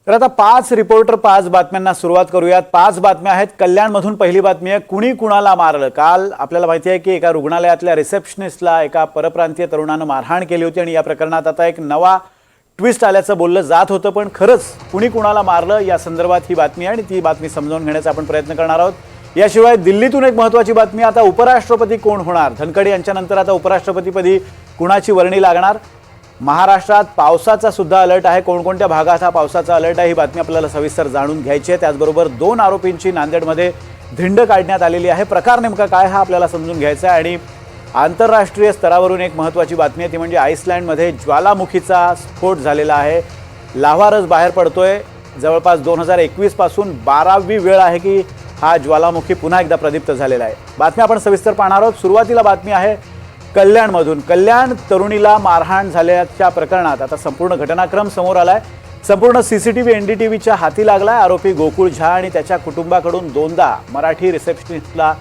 तर आता 5 रिपोर्टर 5 बातम्यांना सुरुवात करूयात। 5 बातम्या आहेत। कल्याणमधून पहिली बातमी आहे, कुणी कुणाला मारलं। काल आपल्याला माहिती आहे की एका रुग्णालयातल्या रिसेप्शनिस्टला एका परप्रांतीय तरुणानं मारहाण केली होती आणि या प्रकरणात आता एक नवा ट्विस्ट आल्याचं बोललं जात होतं, पण खरंच कुणी कुणाला मारलं या संदर्भात ही बातमी आहे आणि ती बातमी समजावून घेण्याचा आपण प्रयत्न करणार आहोत। याशिवाय दिल्लीतून एक महत्त्वाची बातमी, आता उपराष्ट्रपती कोण होणार। धनखड यांच्यानंतर आता उपराष्ट्रपतीपदी कुणाची वर्णी लागणार। महाराष्ट्रात पावसाचा सुद्धा अलर्ट आहे। कोणकोणत्या भागात हा पावसाचा अलर्ट आहे ही बातमी आपल्याला सविस्तर जाणून घ्यायची आहे। त्याचबरोबर 2 आरोपींची नांदेडमध्ये धिंड काढण्यात आलेली आहे। प्रकार नेमका काय हा आपल्याला समजून घ्यायचा आहे। आणि आंतरराष्ट्रीय स्तरावरून एक महत्त्वाची बातमी आहे ती म्हणजे आईसलँडमध्ये ज्वालामुखीचा स्फोट झालेला आहे। लाव्हारस बाहेर पडतोय। जवळपास 2021 पासून 12वी वेळ आहे की हा ज्वालामुखी पुन्हा एकदा प्रदीप्त झालेला आहे। बातमी आपण सविस्तर पाहणार आहोत। सुरुवातीला बातमी आहे कल्याणमधून। कल्याण तरुणीला मारहाण झाल्याच्या प्रकरणात आता संपूर्ण घटनाक्रम समोर आलाय। संपूर्ण सीसीटीव्ही एनडीटीव्हीच्या हाती लागलाय। आरोपी गोकुळ झा आणि त्याच्या कुटुंबाकडून 2दा मराठी रिसेप्शनिस्टला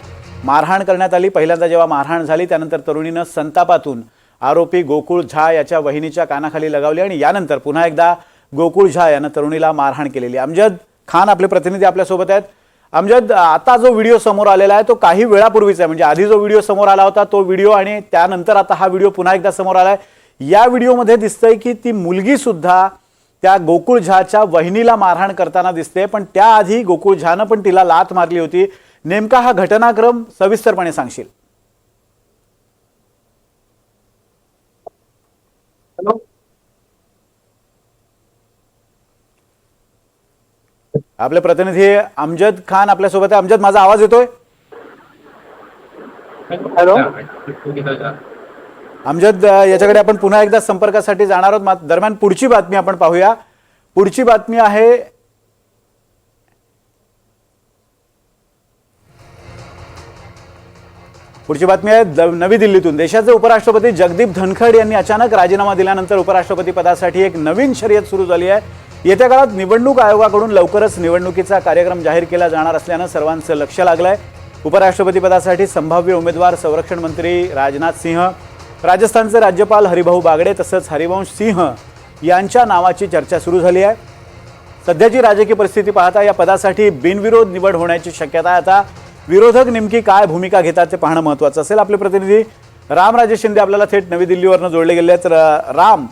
मारहाण करण्यात आली। पहिल्यांदा जेव्हा मारहाण झाली त्यानंतर तरुणीनं संतापातून आरोपी गोकुळ झा याच्या वहिनीच्या कानाखाली लगावली आणि यानंतर पुन्हा एकदा गोकुळ झा यानं तरुणीला मारहाण केलेली। अमजद खान आपले प्रतिनिधी आपल्यासोबत आहेत। अमजद, आता जो व्हिडिओ समोर आलेला आहे तो काही वेळापूर्वीचा आहे, म्हणजे आधी जो व्हिडिओ समोर आला होता तो व्हिडिओ आणि त्यानंतर आता हा व्हिडिओ पुन्हा एकदा समोर आलाय। या व्हिडिओमध्ये दिसतंय की ती मुलगी सुद्धा त्या गोकुळ झाच्या वहिनीला मारहाण करताना दिसते, पण त्याआधी गोकुळ झानं पण तिला लाथ मारली होती। नेमका हा घटनाक्रम सविस्तरपणे सांगशील? हॅलो, आपले प्रतिनिधी अमजद खान आपल्यासोबत आहे। अमजद, माझा आवाज येतोय? हॅलो, अमजद, याच्याकडे आपण पुन्हा एकदा संपर्कासाठी जाणार आहोत। दरम्यान पुढची बातमी आपण पाहूया। पुढची बातमी आहे नवी दिल्लीतून। देशाचे उपराष्ट्रपती जगदीप धनखड यांनी अचानक राजीनामा दिल्यानंतर उपराष्ट्रपती पदासाठी एक नवीन शर्यत सुरू झाली आहे। येत्या काळात निवडणूक आयोगाकडून लवकरच निवडणुकीचा कार्यक्रम जाहीर केला जाणार असल्यानं सर्वांचं लक्ष लागलंय। उपराष्ट्रपती पदासाठी संभाव्य उमेदवार संरक्षण मंत्री राजनाथ सिंह, राजस्थानचे राज्यपाल हरिभाऊ बागडे तसंच हरिवंश सिंह यांच्या नावाची चर्चा सुरू झाली आहे। सध्याची राजकीय परिस्थिती पाहता या पदासाठी बिनविरोध निवड होण्याची शक्यता आहे। आता विरोधक नेमकी काय भूमिका घेतात ते पाहणं महत्त्वाचं असेल। आपले प्रतिनिधी राम राजेश शिंदे आपल्याला थेट नवी दिल्लीवरनं जोडले गेले आहेत। राम,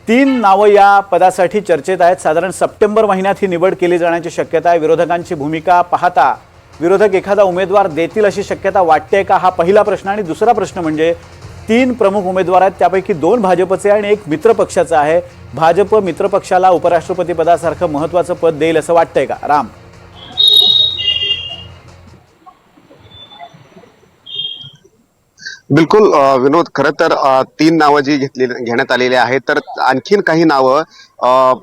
3 नावं या पदासाठी चर्चेत आहेत। साधारण सप्टेंबर महिन्यात ही निवड केली जाण्याची शक्यता आहे। विरोधकांची भूमिका पाहता विरोधक एखादा उमेदवार देतील अशी शक्यता वाटते का, हा पहिला प्रश्न। आणि दुसरा प्रश्न म्हणजे 3 प्रमुख उमेदवार आहेत, त्यापैकी 2 भाजपचे आणि 1 मित्र पक्षाचा आहे। भाजप मित्र पक्षाला उपराष्ट्रपती पदासारखं महत्त्वाचं पद देईल असं वाटतंय का राम? बिलकुल विनोद, खरं तर 3 नावं जी घेण्यात आलेली आहेत, तर आणखीन काही नावं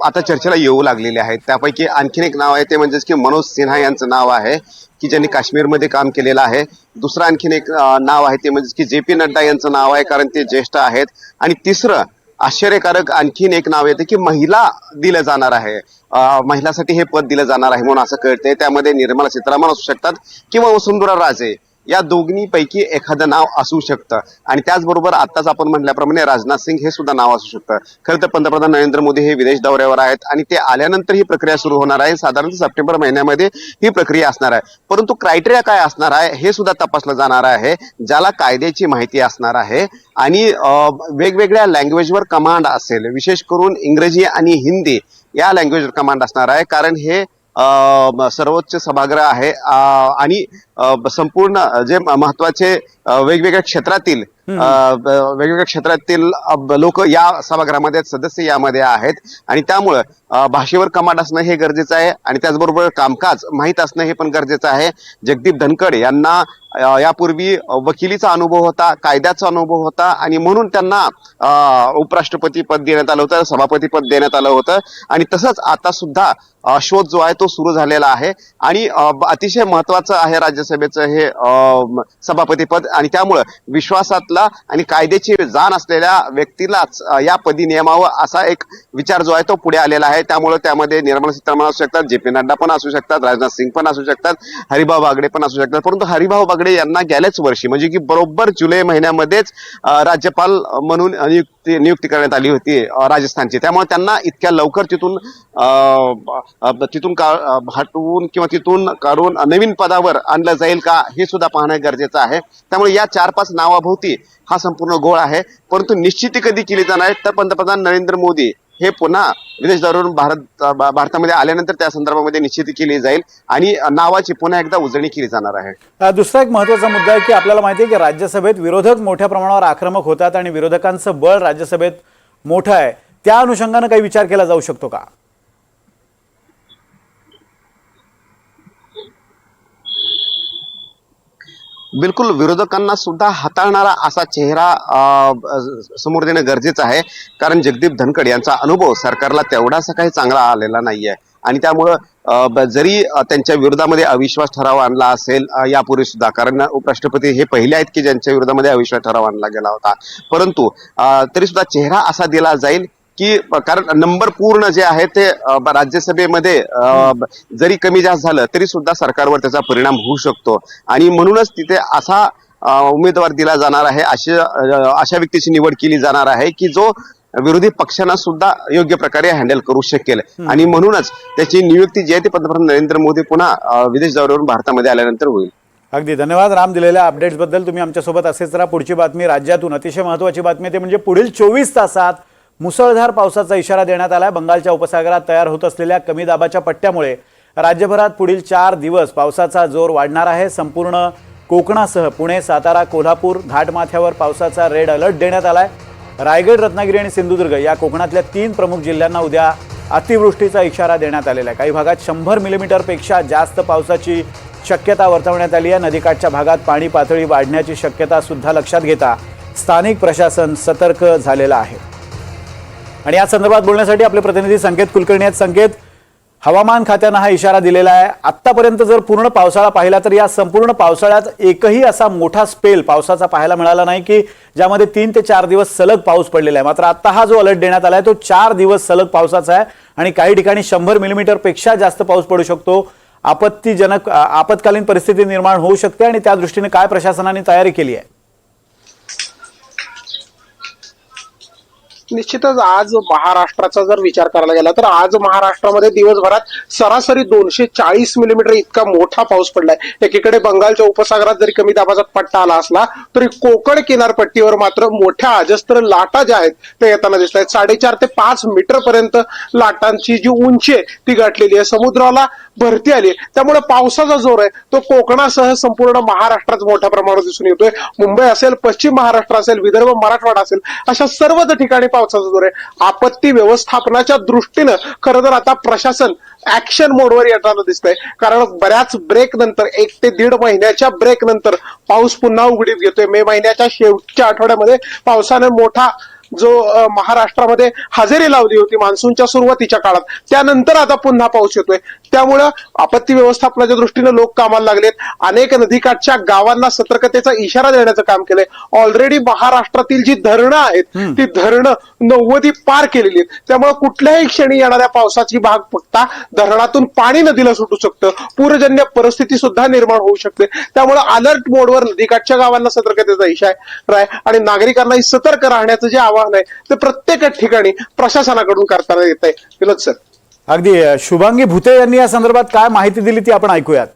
आता चर्चेला येऊ लागलेली आहेत। त्यापैकी आणखीन एक नाव आहे ते म्हणजेच की मनोज सिन्हा यांचं नाव आहे की ज्यांनी काश्मीरमध्ये काम केलेलं आहे। दुसरं आणखीन एक नाव आहे ते म्हणजे की JP नड्डा यांचं नाव आहे, कारण ते ज्येष्ठ आहेत। आणि तिसरं आश्चर्यकारक आणखीन एक नाव येते की महिला दिलं जाणार आहे, महिलासाठी हे पद दिलं जाणार आहे म्हणून असं कळतंय। त्यामध्ये निर्मला सीतारामन असू शकतात किंवा वसुंधरा राजे, या दोघींपैकी एखादं नाव असू शकतं। आणि त्याचबरोबर आताच आपण म्हटल्याप्रमाणे राजनाथ सिंग हे सुद्धा नाव असू शकतं। खरं तर पंतप्रधान नरेंद्र मोदी हे विदेश दौऱ्यावर आहेत आणि ते आल्यानंतर ही प्रक्रिया सुरू होणार आहे। साधारणतः सप्टेंबर महिन्यामध्ये ही प्रक्रिया असणार आहे, परंतु क्रायटेरिया काय असणार आहे हे सुद्धा तपासलं जाणार आहे, ज्याला कायद्याची माहिती असणार आहे आणि वेगवेगळ्या लँग्वेजवर कमांड असेल, विशेष करून इंग्रजी आणि हिंदी या लँग्वेजवर कमांड असणार आहे। कारण हे सर्वोच्च सभागृह आहे आणि संपूर्ण जे महत्वाचे वेगवेगळ्या क्षेत्रातील लोक या सभागृहामध्ये सदस्य यामध्ये आहेत आणि त्यामुळं भाषेवर कमांड असणं हे गरजेचं आहे आणि त्याचबरोबर कामकाज माहीत असणं हे पण गरजेचं आहे। जगदीप धनखड यांना यापूर्वी वकिलीचा अनुभव होता, कायद्याचा अनुभव होता आणि म्हणून त्यांना उपराष्ट्रपती पद देण्यात आलं होतं, सभापती पद देण्यात आलं होतं। आणि तसंच आता सुद्धा शोध जो आहे तो सुरू झालेला आहे आणि अतिशय महत्वाचं आहे राज्यसभेचं हे सभापती पद आणि त्यामुळं विश्वासातला आणि कायद्याची जाण असलेल्या व्यक्तीलाच या पदी नेमावं असा एक विचार जो आहे तो पुढे आलेला आहे। त्यामुळे त्यामध्ये निर्मला सीतारामन असू शकतात, JP नड्डा पण असू शकतात, राजनाथ सिंग पण असू शकतात, हरिभाऊ बागडे पण असू शकतात। परंतु हरिभाऊ बागडे यांना गेल्याच वर्षी म्हणजे की बरोबर जुलै महिन्यामध्येच राज्यपाल म्हणून नियुक्त नियुक्ती करण्यात आली होती राजस्थानची, त्यामुळे त्यांना इतक्या लवकर तिथून हटवून किंवा तिथून काढून नवीन पदावर आणलं जाईल का हे सुद्धा पाहणं गरजेचं आहे. त्यामुळे या 4-5 नावाभोवती हा संपूर्ण गोळ आहे. परंतु निश्चिती कधी केली जाणार आहे तर पंतप्रधान नरेंद्र मोदी हे पुन्हा विदेश दौऱ्यावरून भारतामध्ये आल्यानंतर त्या संदर्भामध्ये निश्चिती केली जाईल आणि नावाची पुन्हा एकदा उजळणी केली जाणार आहे. दुसरा एक महत्त्वाचा मुद्दा आहे की आपल्याला माहिती आहे की राज्यसभेत विरोधक मोठ्या प्रमाणावर आक्रमक होतात आणि विरोधकांचं बळ राज्यसभेत मोठं आहे. त्या अनुषंगाने काही विचार केला जाऊ शकतो का? बिलकुल, विरोधकांना सुद्धा हाताळणारा असा चेहरा समोर देणं गरजेचं आहे. कारण जगदीप धनखड यांचा अनुभव सरकारला तेवढासा काही चांगला आलेला नाहीये आणि त्यामुळं जरी त्यांच्या विरोधामध्ये अविश्वास ठराव आणला असेल यापूर्वी सुद्धा, कारण उपराष्ट्रपती हे पहिले आहेत की ज्यांच्या विरोधामध्ये अविश्वास ठराव आणला गेला होता, परंतु तरी सुद्धा चेहरा असा दिला जाईल की कारण नंबर पूर्ण जे आहे ते राज्यसभेमध्ये जरी कमी जास्त झालं तरी सुद्धा सरकारवर त्याचा परिणाम होऊ शकतो आणि म्हणूनच तिथे असा उमेदवार दिला जाणार आहे, अशा व्यक्तीची निवड केली जाणार आहे की जो विरोधी पक्षांना सुद्धा योग्य प्रकारे हँडल करू शकेल आणि म्हणूनच त्याची नियुक्ती जी आहे ती पंतप्रधान नरेंद्र मोदी पुन्हा विदेश दौऱ्यावरून भारतामध्ये आल्यानंतर होईल. अगदी धन्यवाद राम, दिलेल्या अपडेट्सबद्दल. तुम्ही आमच्यासोबत असेच राहा. पुढची बातमी राज्यातून अतिशय महत्त्वाची बातमी आहे, ते म्हणजे पुढील 24 तासात मुसळधार पावसाचा इशारा देण्यात आला आहे. बंगालच्या उपसागरात तयार होत असलेल्या कमी दाबाच्या पट्ट्यामुळे राज्यभरात पुढील 4 दिवस पावसाचा जोर वाढणार आहे. संपूर्ण कोकणासह पुणे, सातारा, कोल्हापूर घाटमाथ्यावर पावसाचा रेड अलर्ट देण्यात आला आहे. रायगड, रत्नागिरी आणि सिंधुदुर्ग या कोकणातल्या 3 प्रमुख जिल्ह्यांना उद्या अतिवृष्टीचा इशारा देण्यात आलेला आहे. काही भागात 100 मिलीमीटरपेक्षा जास्त पावसाची शक्यता वर्तवण्यात आली आहे. नदीकाठच्या भागात पाणी पातळी वाढण्याची शक्यता सुद्धा लक्षात घेता स्थानिक प्रशासन सतर्क झालेलं आहे. आणि या संदर्भात बोलण्यासाठी आपले प्रतिनिधी संकेत कुलकर्णी आहेत. संकेत, हवामान खात्यानं हा इशारा दिलेला आहे. आतापर्यंत जर पूर्ण पावसाळा पाहिला तर या संपूर्ण पावसाळ्यात एकही असा मोठा स्पेल पावसाचा पाहायला मिळाला नाही की ज्यामध्ये 3 ते 4 दिवस सलग पाऊस पडलेला आहे. मात्र आता हा जो अलर्ट देण्यात आलाय तो 4 दिवस सलग पावसाचा आहे आणि काही ठिकाणी 100 मिलीमीटरपेक्षा जास्त पाऊस पडू शकतो. आपत्कालीन परिस्थिती निर्माण होऊ शकते आणि त्या दृष्टीने काय प्रशासनाने तयारी केली आहे? निश्चितच आज महाराष्ट्राचा जर विचार करायला गेला तर आज महाराष्ट्रामध्ये दिवसभरात सरासरी 240 मिलीमीटर इतका मोठा पाऊस पडलाय. एकीकडे बंगालच्या उपसागरात जरी कमी दाबाचा पट्टा आला असला तरी कोकण किनारपट्टीवर मात्र मोठ्या अजस्त्र लाटा ज्या आहेत ते येताना दिसत आहेत. 4.5 ते 5 मीटर पर्यंत लाटांची जी उंची आहे ती गाठलेली आहे. समुद्राला भरती आली, त्यामुळे पावसाचा जोर आहे तो कोकणासह संपूर्ण महाराष्ट्रात मोठ्या प्रमाणावर दिसून येतोय. मुंबई असेल, पश्चिम महाराष्ट्र असेल, विदर्भ, मराठवाडा असेल, अशा सर्वच ठिकाणी पावसाचा जोर आहे. आपत्ती व्यवस्थापनाच्या दृष्टीनं खरं तर आता प्रशासन ऍक्शन मोडवर येताना दिसतंय. कारण बऱ्याच ब्रेक नंतर 1 ते 1.5 महिन्याच्या ब्रेक नंतर पाऊस पुन्हा उघडीत घेतोय. मे महिन्याच्या शेवटच्या आठवड्यामध्ये पावसाने मोठा जो महाराष्ट्रामध्ये हजेरी लावली होती मान्सूनच्या सुरुवातीच्या काळात, त्यानंतर आता पुन्हा पाऊस येतोय. त्यामुळं आपत्ती व्यवस्थापनाच्या दृष्टीने लोक कामाला लागलेत. अनेक नदीकाठच्या गावांना सतर्कतेचा इशारा देण्याचं काम केलंय. ऑलरेडी महाराष्ट्रातील जी धरणं आहेत ती धरणं 90 पार केलेली आहेत. त्यामुळे कुठल्याही क्षणी येणाऱ्या पावसाची भाग बघता धरणातून पाणी नदीला सुटू शकतं. पूरजन्य परिस्थिती सुद्धा निर्माण होऊ शकते. त्यामुळे अलर्ट मोडवर नदीकाठच्या गावांना सतर्कतेचा इशारा आहे आणि नागरिकांनाही सतर्क राहण्याचं जे आवाहन आहे ते प्रत्येक ठिकाणी प्रशासनाकडून करताना येत आहे. विनोद सर, अगदी शुभांगी भुते यांनी या संदर्भात काय माहिती दिली ती आपण ऐकूयात.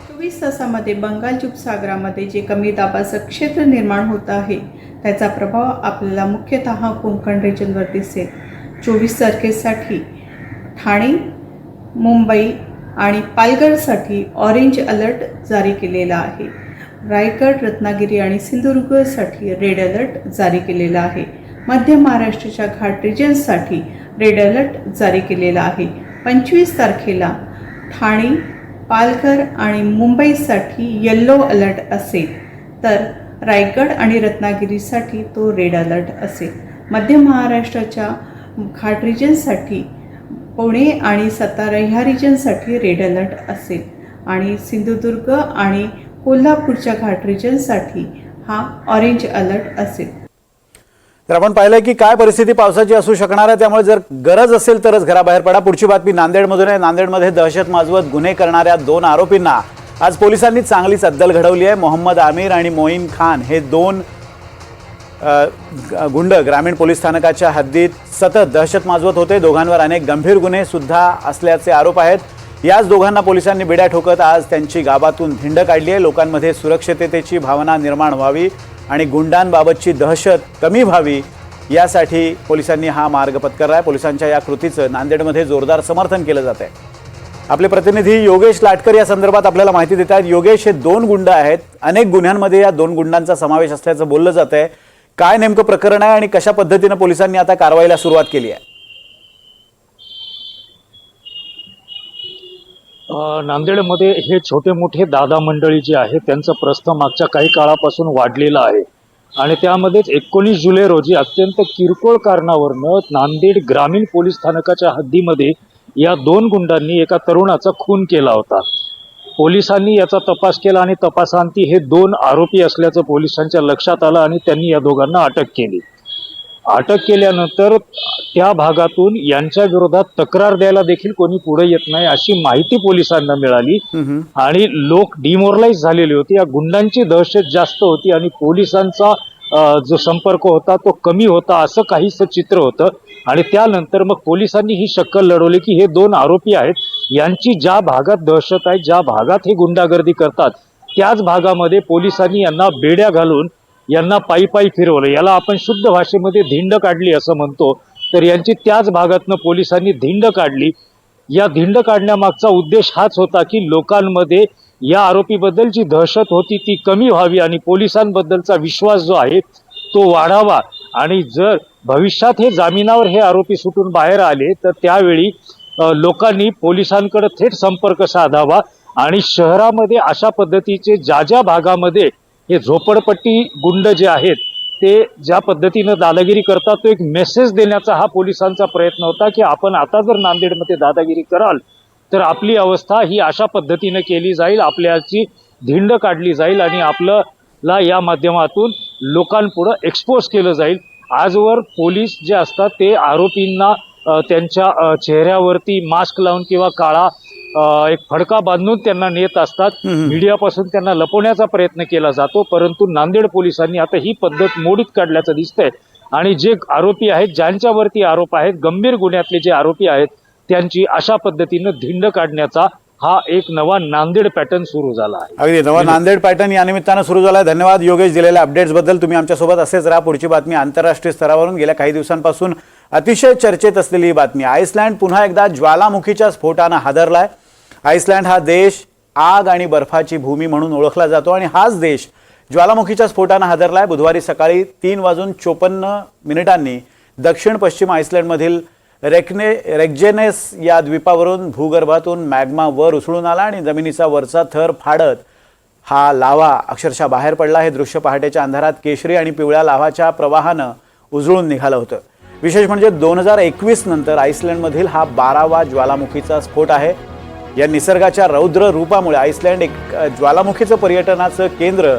24 तासामध्ये बंगालच्या उपसागरामध्ये जे कमी दाबाचं क्षेत्र निर्माण होत आहे त्याचा प्रभाव आपल्याला मुख्यतः कोकण रिजनवर दिसेल. 24 तारखेसाठी ठाणे, मुंबई आणि पालघरसाठी ऑरेंज अलर्ट जारी केलेला आहे. रायगड, रत्नागिरी आणि सिंधुदुर्गसाठी रेड अलर्ट जारी केलेला आहे. मध्य महाराष्ट्राच्या घाट रिजन्ससाठी रेड अलर्ट जारी केलेला आहे. 25 तारखेला ठाणे, पालघर आणि मुंबईसाठी येल्लो अलर्ट असेल तर रायगड आणि रत्नागिरीसाठी तो रेड अलर्ट असेल. मध्य महाराष्ट्राच्या घाट रिजनसाठी पुणे आणि सातारा ह्या रिजनसाठी रेड अलर्ट असेल आणि सिंधुदुर्ग आणि कोल्हापूरच्या घाट रिजनसाठी हा ऑरेंज अलर्ट असेल. तर आपण पाहिलं की काय परिस्थिती पावसाची असू शकणार आहे. त्यामुळे जर गरज असेल तरच घराबाहेर पडा. पुढची बातमी नांदेडमधून आहे. नांदेडमध्ये दहशत माजवत गुन्हे करणाऱ्या 2 आरोपींना आज पोलिसांनी चांगलीच अद्दल घडवली आहे. मोहम्मद आमिर आणि मोईन खान हे दोन गुंड ग्रामीण पोलीस स्थानकाच्या हद्दीत सतत दहशत माजवत होते. दोघांवर अनेक गंभीर गुन्हे सुद्धा असल्याचे आरोप आहेत. याच दोघांना पोलिसांनी बिड्या ठोकत आज त्यांची गावातून धिंड काढली आहे. लोकांमध्ये सुरक्षिततेची भावना निर्माण व्हावी आणि गुंडांबाबतची दहशत कमी व्हावी यासाठी पोलिसांनी हा मार्ग पत्करला आहे. पोलिसांच्या या कृतीचं नांदेडमध्ये जोरदार समर्थन केलं जात आहे. आपले प्रतिनिधी योगेश लाटकर या संदर्भात आपल्याला माहिती देत आहेत. योगेश, हे दोन गुंड आहेत. अनेक गुन्ह्यांमध्ये या दोन गुंडांचा समावेश असल्याचं बोललं जात आहे. काय नेमकं प्रकरण आहे आणि कशा पद्धतीने पोलिसांनी आता कारवाईला सुरुवात केली आहे? नांदेडमध्ये हे छोटे मोठे दादा मंडळी जे आहे त्यांचं प्रस्थ मागच्या काही काळापासून वाढलेलं आहे आणि त्यामध्येच 19 जुलै रोजी अत्यंत किरकोळ कारणावरनं नांदेड ग्रामीण पोलीस स्थानकाच्या हद्दीमध्ये या दोन गुंडांनी एका तरुणाचा खून केला होता. पोलिसांनी याचा तपास केला आणि तपासांती हे दोन आरोपी असल्याचं पोलिसांच्या लक्षात आलं आणि त्यांनी या दोघांना अटक केली. अटक केल्यानंतर त्या भागातून यांच्या विरोधात तक्रार द्यायला देखील कोणी पुढे येत नाही अशी माहिती पोलिसांना मिळाली आणि लोक डिमोरलाइज झालेले होते. या गुंडांची दहशत जास्त होती आणि पोलिसांचा जो संपर्क होता तो कमी होता असं काहीसं चित्र होतं. आणि त्यानंतर मग पोलिसांनी ही शक्कल लढवली की हे दोन आरोपी आहेत, यांची ज्या भागात दहशत आहे, ज्या भागात हे गुंडागर्दी करतात त्याच भागामध्ये पोलिसांनी यांना बेड्या घालून यांना पायी पायी फिरवलं. याला आपण शुद्ध भाषेमध्ये धिंड काढली असं म्हणतो. तर यांची त्याच भागातनं पोलिसांनी धिंड काढली. या धिंड काढण्यामागचा उद्देश हाच होता की लोकांमध्ये या आरोपीबद्दलची दहशत होती ती कमी व्हावी आणि पोलिसांबद्दलचा विश्वास जो आहे तो वाढावा. आणि जर भविष्यात हे जामिनावर हे आरोपी सुटून बाहेर आले तर त्यावेळी लोकांनी पोलिसांकडे थेट संपर्क साधावा आणि शहरामध्ये अशा पद्धतीचे ज्या भागामध्ये हे झोपडपट्टी गुंड जे आहेत ते ज्या पद्धतीनं दादागिरी करतात तो एक मेसेज देण्याचा हा पोलिसांचा प्रयत्न होता की आपण आता जर नांदेडमध्ये दादागिरी कराल तर आपली अवस्था ही अशा पद्धतीनं केली जाईल, आपल्याची धिंड काढली जाईल आणि आपल्याला या माध्यमातून लोकांपुढं एक्सपोज केलं जाईल. आजवर पोलीस जे असतात ते आरोपींना त्यांच्या चेहऱ्यावरती मास्क लावून किंवा काळा एक फडका बांधून त्यांना नेत असतात. मीडियापासून त्यांना लपवण्याचा प्रयत्न केला जातो. परंतु नांदेड पोलिसांनी आता ही पद्धत मोडीत काढल्याचं दिसतंय आणि जे आरोपी आहेत, ज्यांच्यावरती आरोप आहेत, गंभीर गुन्ह्यातले जे आरोपी आहेत त्यांची अशा पद्धतीनं धिंड काढण्याचा हा एक नवा नांदेड पॅटर्न सुरू झाला आहे. अगदी नवा नांदेड पॅटर्न या निमित्तानं सुरू झाला आहे. धन्यवाद योगेश दिलेल्या अपडेट्स बद्दल. तुम्ही आमच्यासोबत असेच राहा. पुढची बातमी आंतरराष्ट्रीय स्तरावरून गेल्या काही दिवसांपासून अतिशय चर्चेत असलेली ही बातमी. आईसलँड पुन्हा एकदा ज्वालामुखीच्या स्फोटानं हादरलाय. आईसलँड हा देश आग आणि बर्फाची भूमी म्हणून ओळखला जातो आणि हाच देश ज्वालामुखीच्या स्फोटानं हादरलाय. बुधवारी सकाळी 3:54 दक्षिण पश्चिम आईसलँडमधील रेक्जेनेस या द्वीपावरून भूगर्भातून मॅग्मा वर उसळून आला आणि जमिनीचा वरचा थर फाडत हा लाव्हा अक्षरशः बाहेर पडला. हे दृश्य पहाटेच्या अंधारात केशरी आणि पिवळ्या लाव्हाच्या प्रवाहानं उजळून निघालं होतं. विशेष म्हणजे 2021 नंतर आईसलँडमधील हा 12वा ज्वालामुखीचा स्फोट आहे. या निसर्गाच्या रौद्र रूपामुळे आईसलँड एक ज्वालामुखीचं पर्यटनाचं केंद्र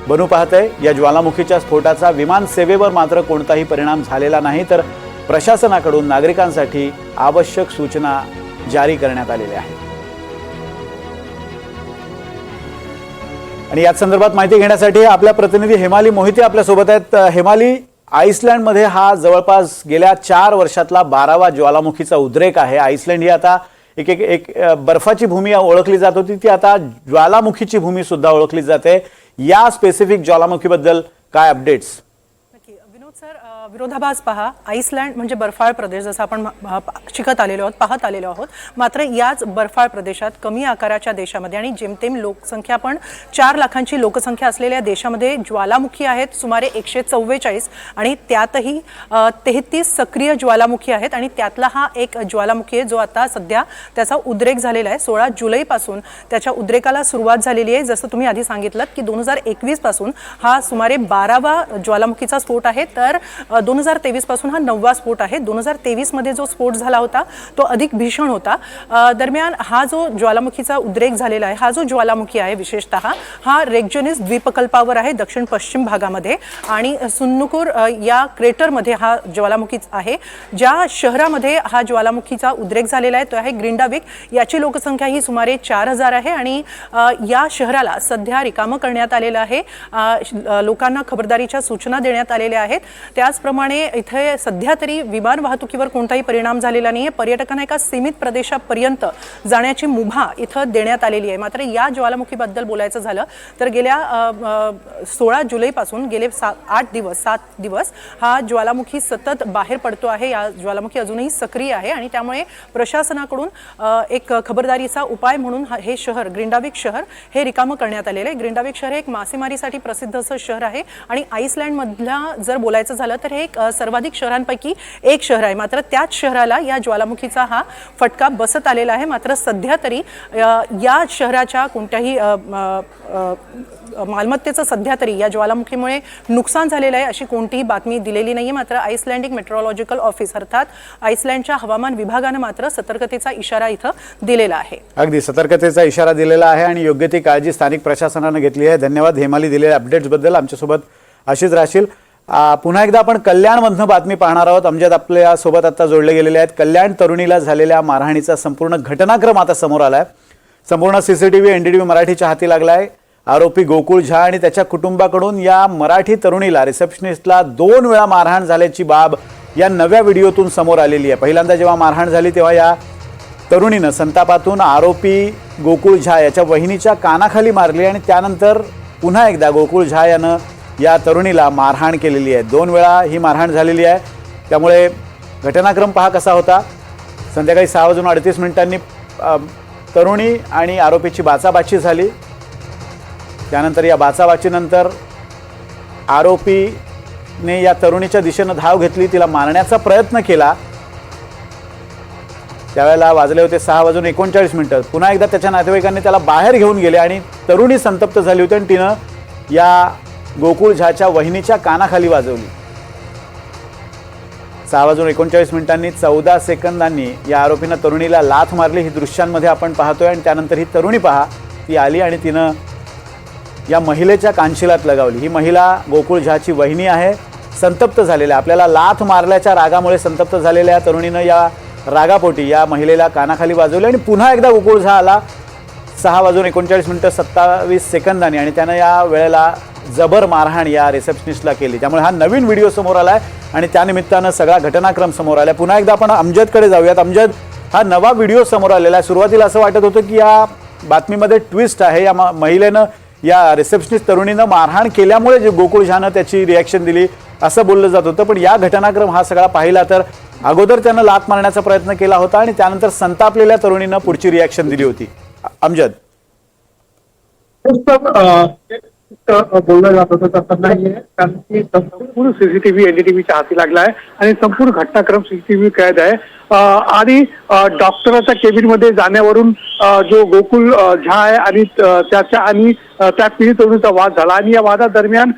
बनू पाहतंय. या ज्वालामुखीच्या स्फोटाचा विमान सेवेवर मात्र कोणताही परिणाम झालेला नाही, तर प्रशासनाकडून नागरिकांसाठी आवश्यक सूचना जारी करण्यात आलेल्या आहेत. आणि याच संदर्भात माहिती घेण्यासाठी आपल्या प्रतिनिधी हेमाली मोहिते आपल्यासोबत आहेत. हेमाली, आईसलँडमध्ये हा जवळपास गेल्या 4 वर्षातला 12वा ज्वालामुखीचा उद्रेक आहे. आईसलँड ही आता एक बर्फाची भूमी ओळखली जात होती, ती आता ज्वालामुखीची भूमी सुद्धा ओळखली जाते. या स्पेसिफिक ज्वालामुखीबद्दल काय अपडेट्स? विनोद सर, विरोधाभास पहा. आईसलँड म्हणजे बर्फाळ प्रदेश जसं आपण शिकत आलेलो आहोत, पाहत आलेलो आहोत. मात्र याच बर्फाळ प्रदेशात कमी आकाराच्या देशामध्ये आणि जेमतेम लोकसंख्या पण 4 लाखांची लोकसंख्या असलेल्या देशामध्ये ज्वालामुखी आहेत सुमारे 144 आणि त्यातही 33 सक्रिय ज्वालामुखी आहेत आणि त्यातला हा एक ज्वालामुखी आहे जो आता सध्या त्याचा उद्रेक झालेला आहे. 16 जुलैपासून त्याच्या उद्रेकाला सुरुवात झालेली आहे. जसं तुम्ही आधी सांगितलं की 2021 पासून हा सुमारे 12वा ज्वालामुखीचा स्फोट आहे. तर तर 2023 पासून हा 9वा स्फोट आहे. 2023 मध्ये जो स्फोट झाला होता तो अधिक भीषण होता. दरम्यान हा जो ज्वालामुखीचा उद्रेक झालेला आहे, हा जो ज्वालामुखी आहे विशेषतः हा रेक्जोनिस द्वीपकल्पावर आहे दक्षिण पश्चिम भागामध्ये आणि सुन्नुकूर या क्रेटरमध्ये हा ज्वालामुखी आहे. ज्या शहरामध्ये हा ज्वालामुखीचा उद्रेक झालेला आहे तो आहे ग्रिंडाविक. याची लोकसंख्या ही सुमारे 4000 आहे आणि या शहराला सध्या रिकामं करण्यात आलेलं आहे. लोकांना खबरदारीच्या सूचना देण्यात आलेल्या आहेत. त्याचप्रमाणे इथे सध्या तरी विमान वाहतुकीवर कोणताही परिणाम झालेला नाही आहे. पर्यटकांना एका सीमित प्रदेशापर्यंत जाण्याची मुभा इथं देण्यात आलेली आहे. मात्र या ज्वालामुखीबद्दल बोलायचं झालं तर गेल्या 16 जुलैपासून गेले 7 दिवस हा ज्वालामुखी सतत बाहेर पडतो आहे. या ज्वालामुखी अजूनही सक्रिय आहे आणि त्यामुळे प्रशासनाकडून एक खबरदारीचा उपाय म्हणून हे शहर ग्रिंडाविक शहर हे रिकामं करण्यात आलेलं आहे. ग्रिंडाविक शहर हे एक मासेमारीसाठी प्रसिद्ध असं शहर आहे आणि आईसलँडमधल्या जर बोलायचं झालं तर हे एक सर्वाधिक शहरांपैकी एक शहर आहे. मात्र त्याच शहराला या ज्वालामुखीचा हा फटका बसत आलेला आहे. मात्र सध्या तरी या शहराच्या कोणत्याही मालमत्तेचं सध्या तरी या ज्वालामुखीमुळे नुकसान झालेलं आहे अशी कोणतीही बातमी दिलेली नाहीये. मात्र आईसलँडिक मेट्रोलॉजिकल ऑफिस अर्थात आईसलँडच्या हवामान विभागानं मात्र सतर्कतेचा इशारा इथं दिलेला आहे. अगदी सतर्कतेचा इशारा दिलेला आहे आणि योग्य ती काळजी स्थानिक प्रशासनानं घेतली आहे. धन्यवाद हेमाली दिलेल्या अपडेट्सबद्दल. आमच्यासोबत अशीच राहशील. पुन्हा एकदा आपण कल्याणमधनं बातमी पाहणार आहोत. अमजद आपल्या सोबत आता जोडले गेलेले आहेत. कल्याण तरुणीला झालेल्या मारहाणीचा संपूर्ण घटनाक्रम आता समोर आलाय. संपूर्ण सीसीटीव्ही एनडीटीव्ही मराठीच्या हाती लागलाय. आरोपी गोकुळ झा आणि त्याच्या कुटुंबाकडून या मराठी तरुणीला रिसेप्शनिस्टला 2 वेळा मारहाण झाल्याची बाब या नव्या व्हिडिओतून समोर आलेली आहे. पहिल्यांदा जेव्हा मारहाण झाली तेव्हा या तरुणीनं संतापातून आरोपी गोकुळ झा याच्या वहिनीच्या कानाखाली मारली आणि त्यानंतर पुन्हा एकदा गोकुळ झा यानं या तरुणीला मारहाण केलेली आहे. 2 वेळा ही मारहाण झालेली आहे. त्यामुळे घटनाक्रम पहा कसा होता. संध्याकाळी 6:38 तरुणी आणि आरोपीची बाचाबाची झाली. त्यानंतर या बाचाबाचीनंतर आरोपीने या तरुणीच्या दिशेनं धाव घेतली, तिला मारण्याचा प्रयत्न केला. त्यावेळेला वाजले होते 6:39. पुन्हा एकदा त्याच्या नातेवाईकांनी त्याला बाहेर घेऊन गेले आणि तरुणी संतप्त झाली होती आणि तिनं या गोकुळ झाच्या वहिनीच्या कानाखाली वाजवली. 6:39 14 सेकंदांनी या आरोपीनं तरुणीला लाथ मारली. ही दृश्यांमध्ये आपण पाहतोय आणि त्यानंतर ही तरुणी पहा ती आली आणि तिनं या महिलेच्या कानशिलात लगावली. ही महिला गोकुळ झाची वहिनी आहे. संतप्त झालेल्या आपल्याला लाथ मारल्याच्या रागामुळे संतप्त झालेल्या तरुणीनं या रागापोटी या महिलेला कानाखाली वाजवले आणि पुन्हा एकदा गोकुळ झा आला 6:39 आणि त्यानं या वेळेला जबर मारहाण या रिसेप्शनिस्टला केली. त्यामुळे हा नवीन व्हिडिओ समोर आलाय आणि त्यानिमित्तानं सगळा घटनाक्रम समोर आलाय. पुन्हा एकदा आपण अमजदकडे जाऊयात. अमजद, हा नवा व्हिडिओ समोर आलेला आहे. सुरुवातीला असं वाटत होतं की या बातमीमध्ये ट्विस्ट आहे. या महिलेनं या रिसेप्शनिस्ट तरुणीनं मारहाण केल्यामुळे जे गोकुळ झानं त्याची रिॲक्शन दिली असं बोललं जात होतं. पण या घटनाक्रम हा सगळा पाहिला तर अगोदर त्यानं लाथ मारण्याचा प्रयत्न केला होता आणि त्यानंतर संतापलेल्या तरुणीनं पुढची रिॲक्शन दिली होती. अमजद, बोललं जात होतं तसं नाहीये, कारण की संपूर्ण सीसीटीव्ही एनडीटीव्हीच्या हाती लागला आहे आणि संपूर्ण घटनाक्रम सीसीटीव्ही कैद आहे. आणि डॉक्टराच्या केबिन मध्ये जाण्यावरून जो गोकुळ झा आहे आणि त्याच्या आणि त्या पीडित तरुणीचा वाद झाला आणि या वादादरम्यान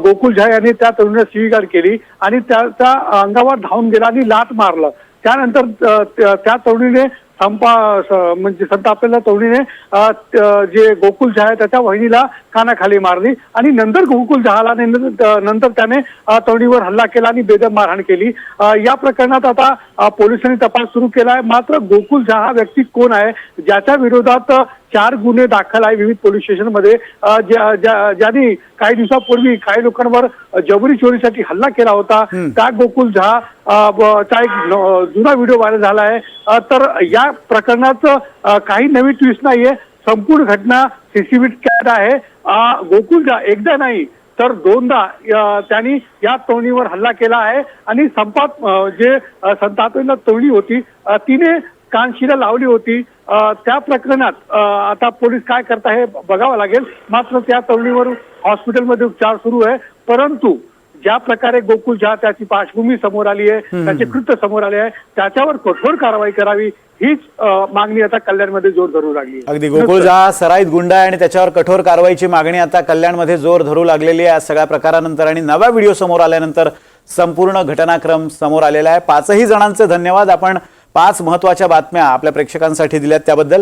गोकुळ झा यांनी त्या तरुणीला शिवीगाळ केली आणि त्याच्या अंगावर धावून गेला आणि लाथ मारलं. त्यानंतर त्या तरुणीने म्हणजे संतापलेल्या तरुणीने जे गोकुळ झा आहे त्याच्या वहिनीला कानाखाली मारली आणि नंतर गोकुळ झहाला नंतर त्याने तरुणीवर हल्ला केला आणि बेदम मारहाण केली. या प्रकरणात आता पोलिसांनी तपास सुरू केला आहे. मात्र गोकुळ झा हा व्यक्ती कोण आहे ज्याच्या विरोधात 4 गुन्हे दाखल आहे विविध पोलीस स्टेशनमध्ये, ज्यांनी काही दिवसापूर्वी काही लोकांवर जबरी चोरीसाठी हल्ला केला होता, त्या गोकुळ झा चा एक जुना व्हिडिओ व्हायरल झाला आहे. तर या प्रकरणात काही नवी ट्विस्ट नाहीये. संपूर्ण घटना सीसीटीव्ही कैद आहे. गोकुळ झा एकदा नाही तर 2दा त्यांनी या तरुणीवर हल्ला केला आहे आणि जे संतापलेली तरुणी होती तिने कानशिला लावली होती. त्या प्रकरणात आता पोलीस काय करता हे बघावं लागेल. मात्र त्या तरुणीवर हॉस्पिटलमध्ये उपचार सुरू आहे. परंतु ज्या प्रकारे गोकुळ झा त्याची पार्श्वभूमी समोर आली आहे, त्याचे कृत्य समोर आले आहे, त्याच्यावर कठोर कारवाई करावी हीच मागणी आता कल्याणमध्ये जोर धरू लागली. अगदी गोकुळ झा सराईत गुंड आहे आणि त्याच्यावर कठोर कारवाईची मागणी आता कल्याणमध्ये जोर धरू लागलेली आहे. सगळ्या प्रकारानंतर आणि नवा व्हिडिओ समोर आल्यानंतर संपूर्ण घटनाक्रम समोर आलेला आहे. पाचही जणांचे धन्यवाद. आपण 5 महत्त्वाच्या बातम्या आपल्या प्रेक्षकांसाठी दिल्यात त्याबद्दल.